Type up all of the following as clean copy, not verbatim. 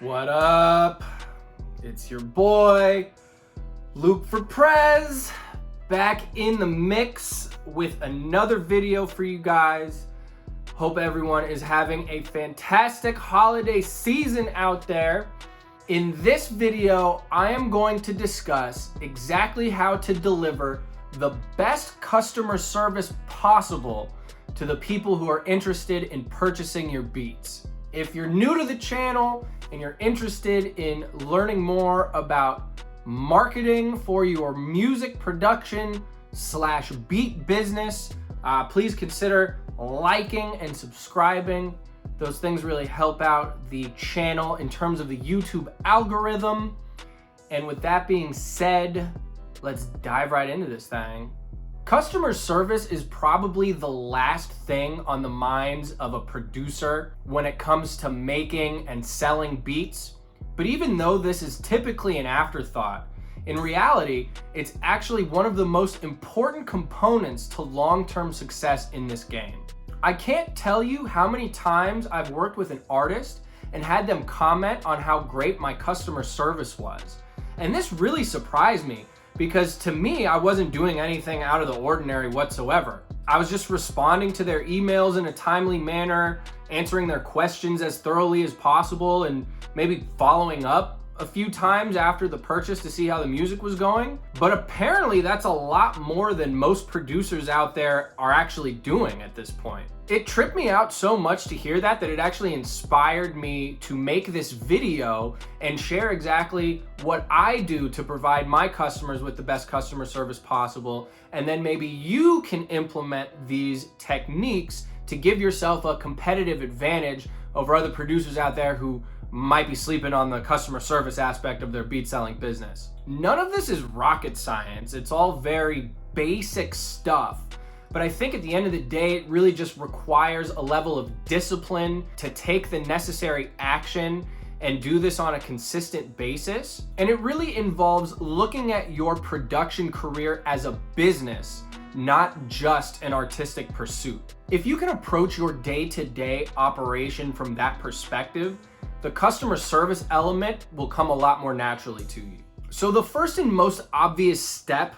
What up? It's your boy, Luke for Prez, back in the mix with another video for you guys. Hope everyone is having a fantastic holiday season out there. In this video, I am going to discuss exactly how to deliver the best customer service possible to the people who are interested in purchasing your beats. If you're new to the channel and you're interested in learning more about marketing for your music production / beat business, please consider liking and subscribing. Those things really help out the channel in terms of the YouTube algorithm. And with that being said, let's dive right into this thing. Customer service is probably the last thing on the minds of a producer when it comes to making and selling beats. But even though this is typically an afterthought, in reality, it's actually one of the most important components to long-term success in this game. I can't tell you how many times I've worked with an artist and had them comment on how great my customer service was. And this really surprised me, because to me, I wasn't doing anything out of the ordinary whatsoever. I was just responding to their emails in a timely manner, answering their questions as thoroughly as possible, and maybe following up a few times after the purchase to see how the music was going. But apparently that's a lot more than most producers out there are actually doing at this point. It tripped me out so much to hear that it actually inspired me to make this video and share exactly what I do to provide my customers with the best customer service possible. And then maybe you can implement these techniques to give yourself a competitive advantage over other producers out there who might be sleeping on the customer service aspect of their beat selling business. None of this is rocket science. It's all very basic stuff. But I think at the end of the day, it really just requires a level of discipline to take the necessary action and do this on a consistent basis. And it really involves looking at your production career as a business, not just an artistic pursuit. If you can approach your day-to-day operation from that perspective, the customer service element will come a lot more naturally to you. So the first and most obvious step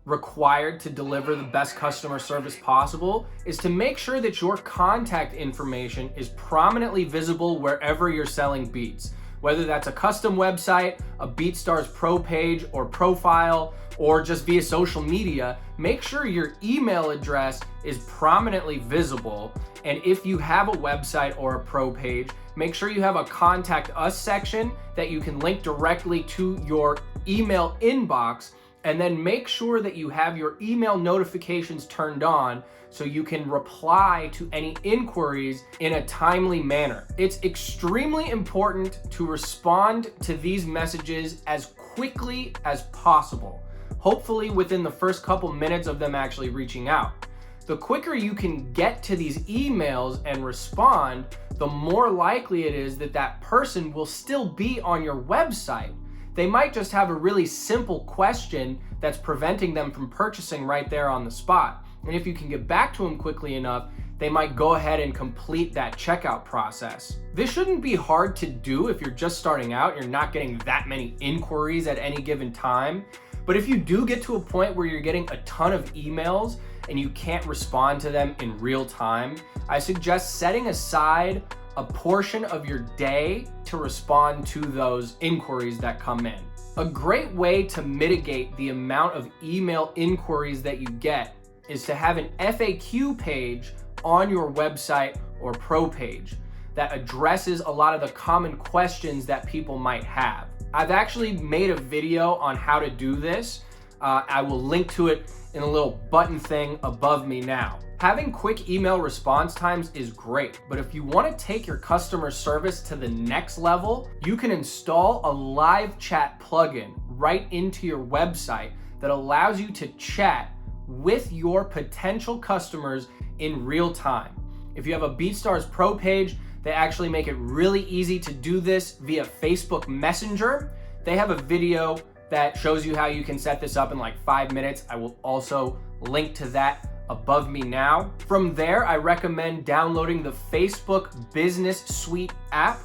required to deliver the best customer service possible is to make sure that your contact information is prominently visible wherever you're selling beats. Whether that's a custom website, a BeatStars Pro page or profile, or just via social media, make sure your email address is prominently visible. And if you have a website or a pro page, make sure you have a contact us section that you can link directly to your email inbox. And then make sure that you have your email notifications turned on so you can reply to any inquiries in a timely manner. It's extremely important to respond to these messages as quickly as possible, hopefully within the first couple minutes of them actually reaching out. The quicker you can get to these emails and respond, the more likely it is that that person will still be on your website. They might just have a really simple question that's preventing them from purchasing right there on the spot. And if you can get back to them quickly enough, they might go ahead and complete that checkout process. This shouldn't be hard to do if you're just starting out, you're not getting that many inquiries at any given time. But if you do get to a point where you're getting a ton of emails and you can't respond to them in real time, I suggest setting aside a portion of your day to respond to those inquiries that come in. A great way to mitigate the amount of email inquiries that you get is to have an FAQ page on your website or pro page that addresses a lot of the common questions that people might have. I've actually made a video on how to do this. I will link to it in a little button thing above me now. Having quick email response times is great, but if you want to take your customer service to the next level, you can install a live chat plugin right into your website that allows you to chat with your potential customers in real time. If you have a BeatStars Pro page, they actually make it really easy to do this via Facebook Messenger. They have a video that shows you how you can set this up in like 5 minutes. I will also link to that above me now. From there, I recommend downloading the Facebook Business Suite app.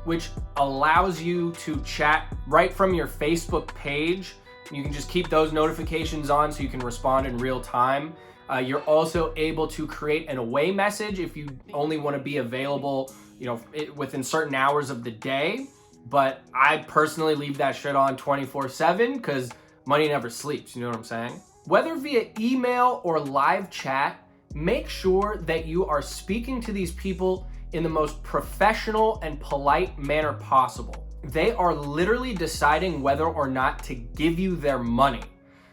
which allows you to chat right from your Facebook page. You can just keep those notifications on so you can respond in real time. You're also able to create an away message if you only want to be available, within certain hours of the day. But I personally leave that shit on 24/7 because money never sleeps, you know what I'm saying? Whether via email or live chat, make sure that you are speaking to these people in the most professional and polite manner possible. They are literally deciding whether or not to give you their money.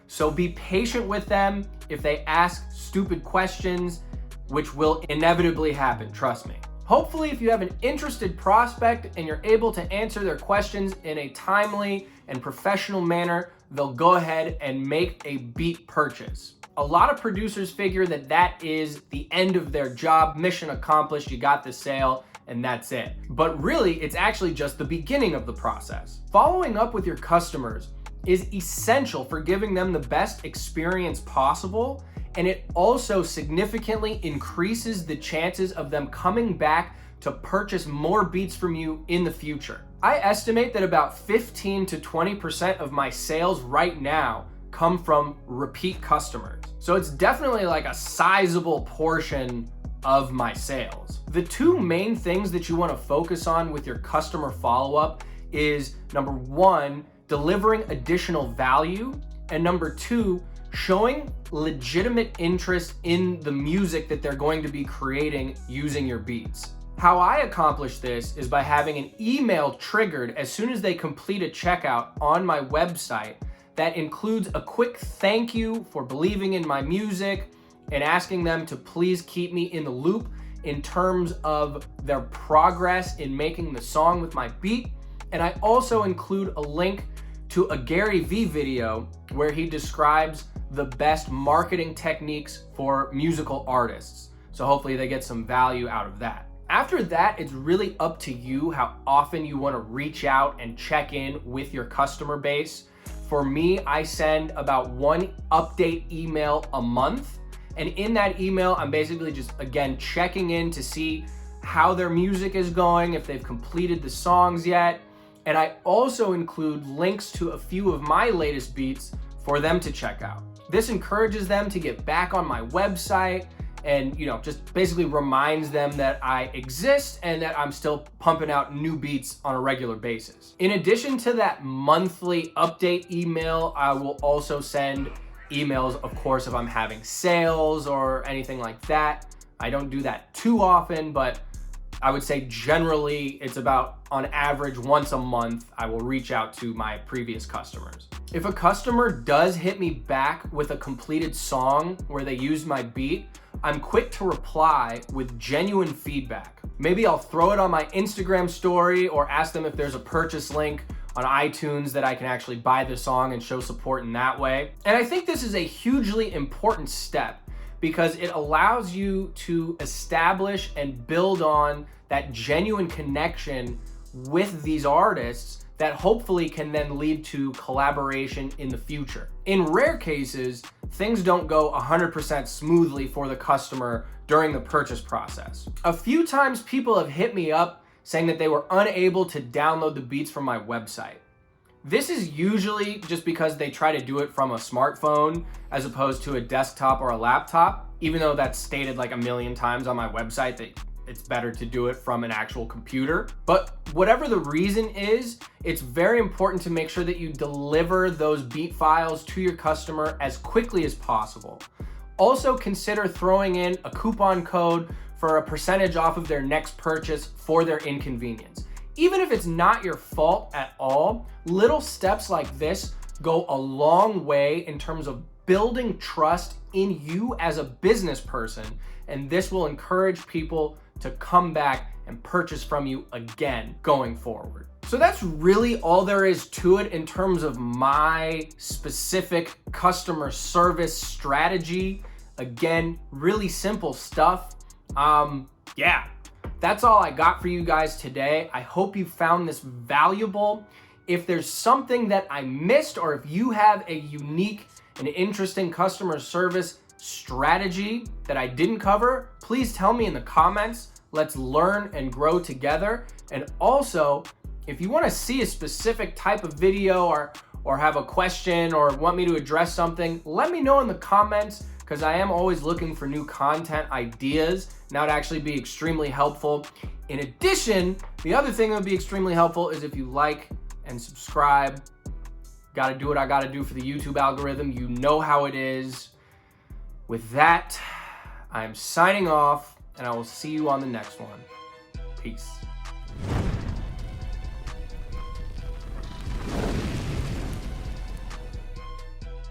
So be patient with them if they ask stupid questions, which will inevitably happen, trust me. Hopefully, if you have an interested prospect and you're able to answer their questions in a timely and professional manner, they'll go ahead and make a beat purchase. A lot of producers figure that that is the end of their job, mission accomplished, you got the sale, and that's it. But really, it's actually just the beginning of the process. Following up with your customers is essential for giving them the best experience possible, and it also significantly increases the chances of them coming back to purchase more beats from you in the future. I estimate that about 15 to 20% of my sales right now come from repeat customers. So it's definitely like a sizable portion of my sales. The two main things that you want to focus on with your customer follow-up is number one, delivering additional value, and number two, showing legitimate interest in the music that they're going to be creating using your beats. How I accomplish this is by having an email triggered as soon as they complete a checkout on my website that includes a quick thank you for believing in my music and asking them to please keep me in the loop in terms of their progress in making the song with my beat. And I also include a link to a Gary Vee video where he describes the best marketing techniques for musical artists. So hopefully they get some value out of that. After that, it's really up to you how often you want to reach out and check in with your customer base. For me, I send about one update email a month. And in that email, I'm basically just, again, checking in to see how their music is going, if they've completed the songs yet. And I also include links to a few of my latest beats for them to check out. This encourages them to get back on my website and, just basically reminds them that I exist and that I'm still pumping out new beats on a regular basis. In addition to that monthly update email, I will also send emails, of course, if I'm having sales or anything like that. I don't do that too often, but I would say generally it's about, on average, once a month, I will reach out to my previous customers. If a customer does hit me back with a completed song where they used my beat, I'm quick to reply with genuine feedback. Maybe I'll throw it on my Instagram story or ask them if there's a purchase link on iTunes that I can actually buy the song and show support in that way. And I think this is a hugely important step because it allows you to establish and build on that genuine connection with these artists that hopefully can then lead to collaboration in the future. In rare cases, things don't go 100% smoothly for the customer during the purchase process. A few times people have hit me up saying that they were unable to download the beats from my website. This is usually just because they try to do it from a smartphone as opposed to a desktop or a laptop, even though that's stated like a million times on my website that it's better to do it from an actual computer. But whatever the reason is, it's very important to make sure that you deliver those beat files to your customer as quickly as possible. Also consider throwing in a coupon code for a percentage off of their next purchase for their inconvenience. Even if it's not your fault at all, little steps like this go a long way in terms of building trust in you as a business person, and this will encourage people to come back and purchase from you again going forward. So that's really all there is to it in terms of my specific customer service strategy. Again, really simple stuff. That's all I got for you guys today. I hope you found this valuable. If there's something that I missed, or if you have a unique and interesting customer service strategy that I didn't cover, please tell me in the comments. Let's learn and grow together. And also, if you want to see a specific type of video or have a question or want me to address something, let me know in the comments, because I am always looking for new content ideas, and that would actually be extremely helpful. In addition, the other thing that would be extremely helpful is if you like and subscribe. Got to do what I got to do for the YouTube algorithm. You know how it is. With that, I'm signing off, and I will see you on the next one. Peace.